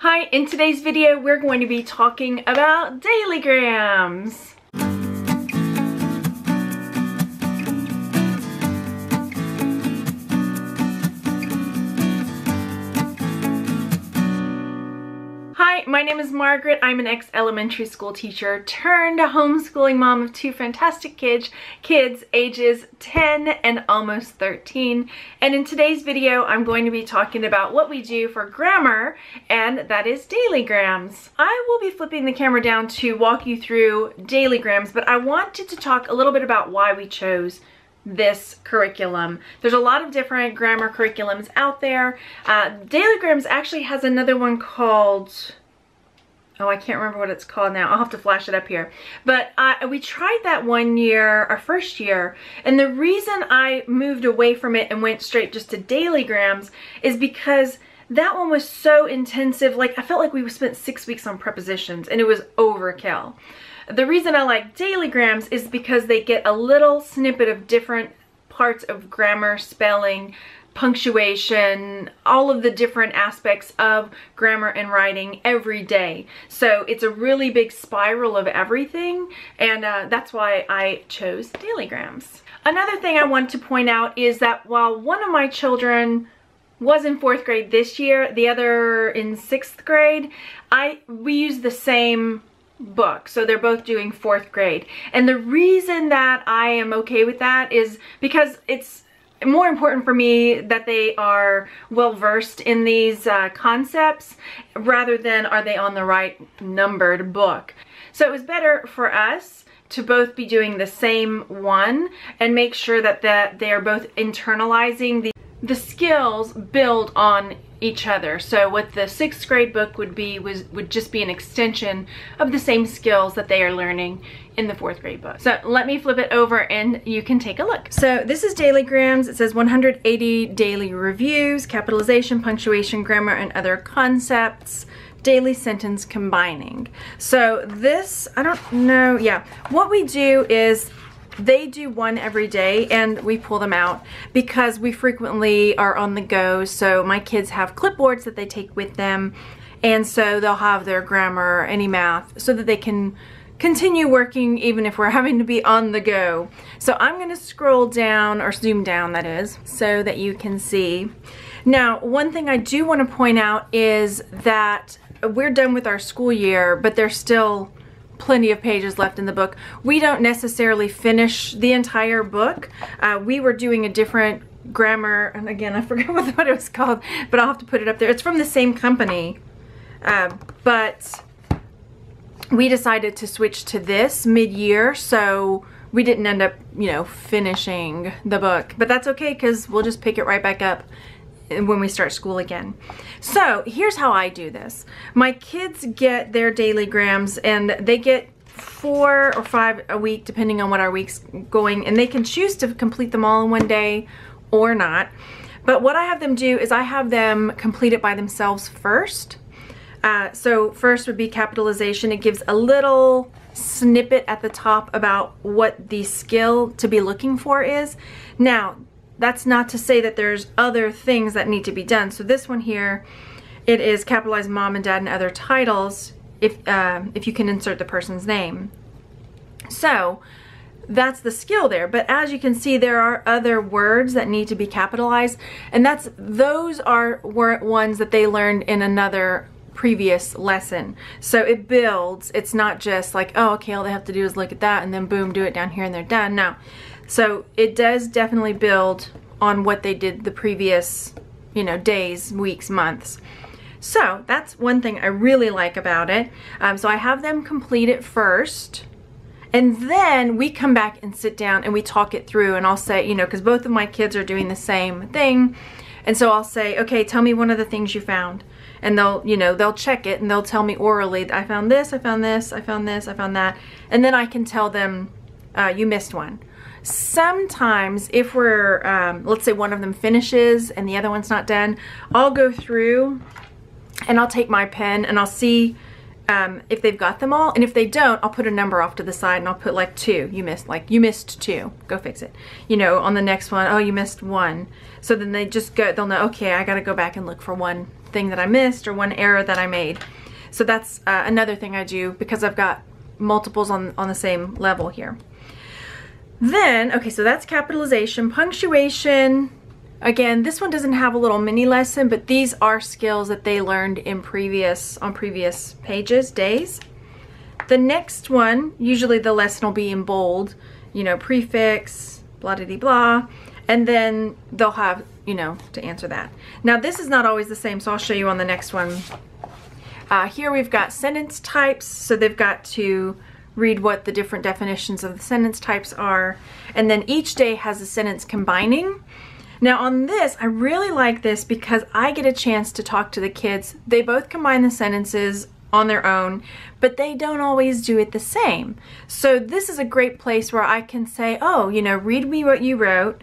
Hi, in today's video we're going to be talking about dailygrams. Hi, my name is Margaret. I'm an ex-elementary school teacher turned homeschooling mom of two fantastic kids ages 10 and almost 13. And in today's video, I'm going to be talking about what we do for grammar, and that is dailygrams. I will be flipping the camera down to walk you through dailygrams, but I wanted to talk a little bit about why we chose this curriculum. There's a lot of different grammar curriculums out there. Dailygrams actually has another one called, oh, I can't remember what it's called now. I'll have to flash it up here. But we tried that one year, our first year, and the reason I moved away from it and went straight just to dailygrams is because that one was so intensive. Like, I felt like we spent 6 weeks on prepositions and it was overkill. The reason I like dailygrams is because they get a little snippet of different parts of grammar, spelling, punctuation, all of the different aspects of grammar and writing every day. So it's a really big spiral of everything, and that's why I chose dailygrams. Another thing I want to point out is that while one of my children was in 4th grade this year, the other in 6th grade, we use the same book, so they're both doing 4th grade. And the reason that I am okay with that is because it's more important for me that they are well versed in these concepts rather than are they on the right numbered book. So it was better for us to both be doing the same one and make sure that they are both internalizing the skills build on each other. So what the 6th grade book would just be an extension of the same skills that they are learning in the 4th grade book. So let me flip it over and you can take a look. So this is dailygrams. It says 180 daily reviews, capitalization, punctuation, grammar, and other concepts, daily sentence combining. So this, I don't know, yeah. What we do is they do one every day and we pull them out because we frequently are on the go. So my kids have clipboards that they take with them, and so they'll have their grammar, any math, so that they can continue working even if we're having to be on the go. So I'm going to scroll down, or zoom down that is, so that you can see. Now, one thing I do want to point out is that we're done with our school year, but there's still plenty of pages left in the book. We don't necessarily finish the entire book. We were doing a different grammar, and again, I forgot what it was called, but I'll have to put it up there. It's from the same company, but we decided to switch to this mid-year, so we didn't end up, you know, finishing the book. But that's okay, because we'll just pick it right back up when we start school again. So here's how I do this. My kids get their dailygrams and they get 4 or 5 a week depending on what our week's going, and they can choose to complete them all in one day or not. But what I have them do is I have them complete it by themselves first. So first would be capitalization. It gives a little snippet at the top about what the skill to be looking for is. Now, that's not to say that there's other things that need to be done. So this one here, it is capitalize mom and dad and other titles if you can insert the person's name. So that's the skill there. But as you can see, there are other words that need to be capitalized, and those are ones that they learned in another previous lesson. So it builds. It's not just like, oh, okay, all they have to do is look at that and then boom, do it down here and they're done. No. So it does definitely build on what they did the previous, you know, days, weeks, months. So that's one thing I really like about it. So I have them complete it first, and then we come back and sit down and we talk it through, and I'll say, you know, because both of my kids are doing the same thing, and so I'll say, okay, tell me one of the things you found. And they'll, you know, they'll check it and they'll tell me orally, I found this, I found this, I found this, I found that. And then I can tell them, you missed one. Sometimes if we're, let's say one of them finishes and the other one's not done, I'll go through and I'll take my pen and I'll see if they've got them all. And if they don't, I'll put a number off to the side and I'll put like 2. You missed 2. Go fix it. You know, on the next one, oh, you missed 1. So then they just go, they'll know, okay, I gotta go back and look for one thing that I missed or one error that I made. So that's another thing I do because I've got multiples on the same level here. Then, okay, so that's capitalization. Punctuation, again, this one doesn't have a little mini lesson, but these are skills that they learned in previous pages, days. The next one, usually the lesson will be in bold, you know, prefix, blah-de-de-blah, and then they'll have, you know, to answer that. Now, this is not always the same, so I'll show you on the next one. Here we've got sentence types, so they've got to read what the different definitions of the sentence types are, and then each day has a sentence combining. Now on this, I really like this because I get a chance to talk to the kids. They both combine the sentences on their own, but they don't always do it the same. So this is a great place where I can say, oh, you know, read me what you wrote.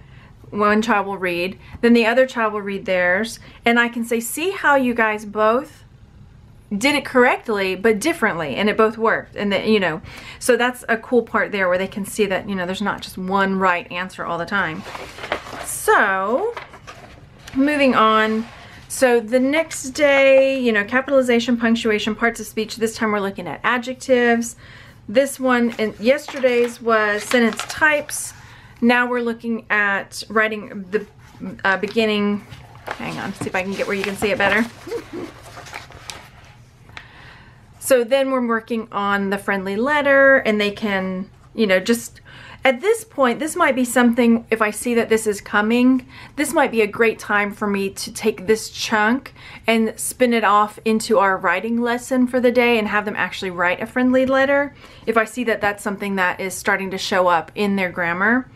One child will read, then the other child will read theirs, and I can say, see how you guys both did it correctly but differently, and it both worked. And that, you know, so that's a cool part there where they can see that, you know, there's not just one right answer all the time. So moving on, so the next day, you know, capitalization, punctuation, parts of speech. This time we're looking at adjectives. This one in yesterday's was sentence types. Now we're looking at writing the beginning. Hang on, see if I can get where you can see it better. So then we're working on the friendly letter, and they can, you know, just at this point, this might be something, if I see that this is coming, this might be a great time for me to take this chunk and spin it off into our writing lesson for the day and have them actually write a friendly letter, if I see that that's something that is starting to show up in their grammar.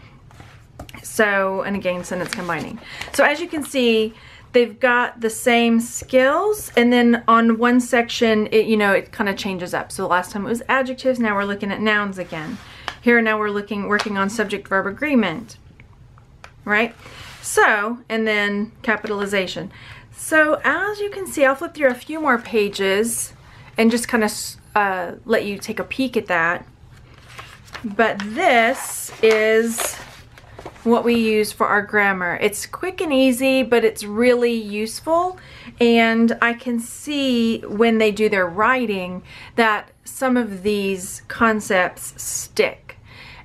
So, and again, sentence combining. So as you can see, they've got the same skills, and then on one section, it, you know, it kind of changes up. So last time it was adjectives, now we're looking at nouns again. Here now we're working on subject-verb agreement, right? So, and then capitalization. So as you can see, I'll flip through a few more pages and just kind of let you take a peek at that. But this is what we use for our grammar. It's quick and easy, but it's really useful, and I can see when they do their writing that some of these concepts stick.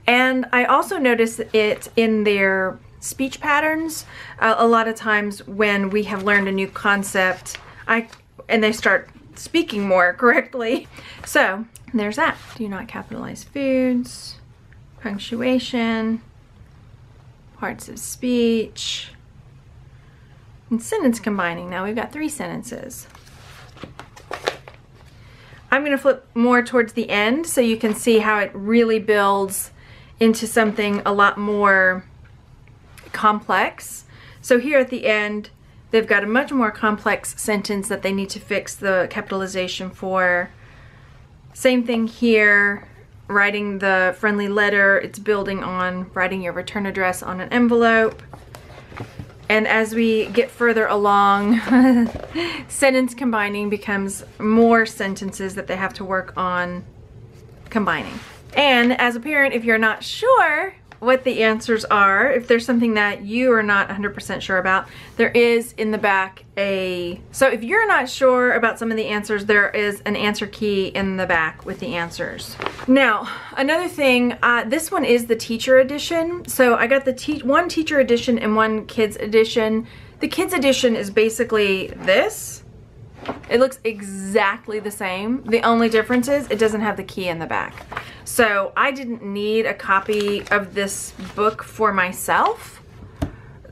And I also notice it in their speech patterns. A lot of times when we have learned a new concept, and they start speaking more correctly. So there's that. Do not capitalize foods, punctuation, parts of speech, and sentence combining. Now we've got 3 sentences. I'm going to flip more towards the end so you can see how it really builds into something a lot more complex. So here at the end, they've got a much more complex sentence that they need to fix the capitalization for. Same thing here. Writing the friendly letter, it's building on writing your return address on an envelope. And as we get further along, sentence combining becomes more sentences that they have to work on combining. And as a parent, if you're not sure what the answers are, if there's something that you are not 100% sure about, there is in the back so if you're not sure about some of the answers, there is an answer key in the back with the answers. Now, another thing, this one is the teacher edition. So I got the one teacher edition and one kids edition. The kids edition is basically this. It looks exactly the same. The only difference is it doesn't have the key in the back. So I didn't need a copy of this book for myself.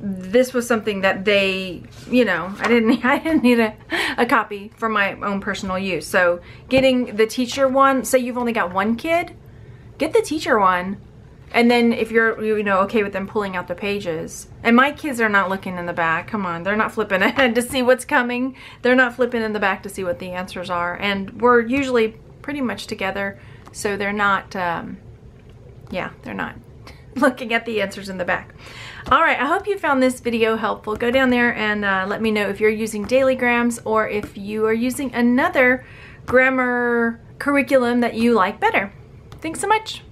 This was something that they, you know, I didn't need a copy for my own personal use. So getting the teacher one, say you've only got one kid, get the teacher one. And then if you're, you know, okay with them pulling out the pages. And my kids are not looking in the back. Come on, they're not flipping ahead to see what's coming. They're not flipping in the back to see what the answers are. And we're usually pretty much together, so they're not, yeah, they're not looking at the answers in the back. All right, I hope you found this video helpful. Go down there and let me know if you're using Dailygrams or if you are using another grammar curriculum that you like better. Thanks so much.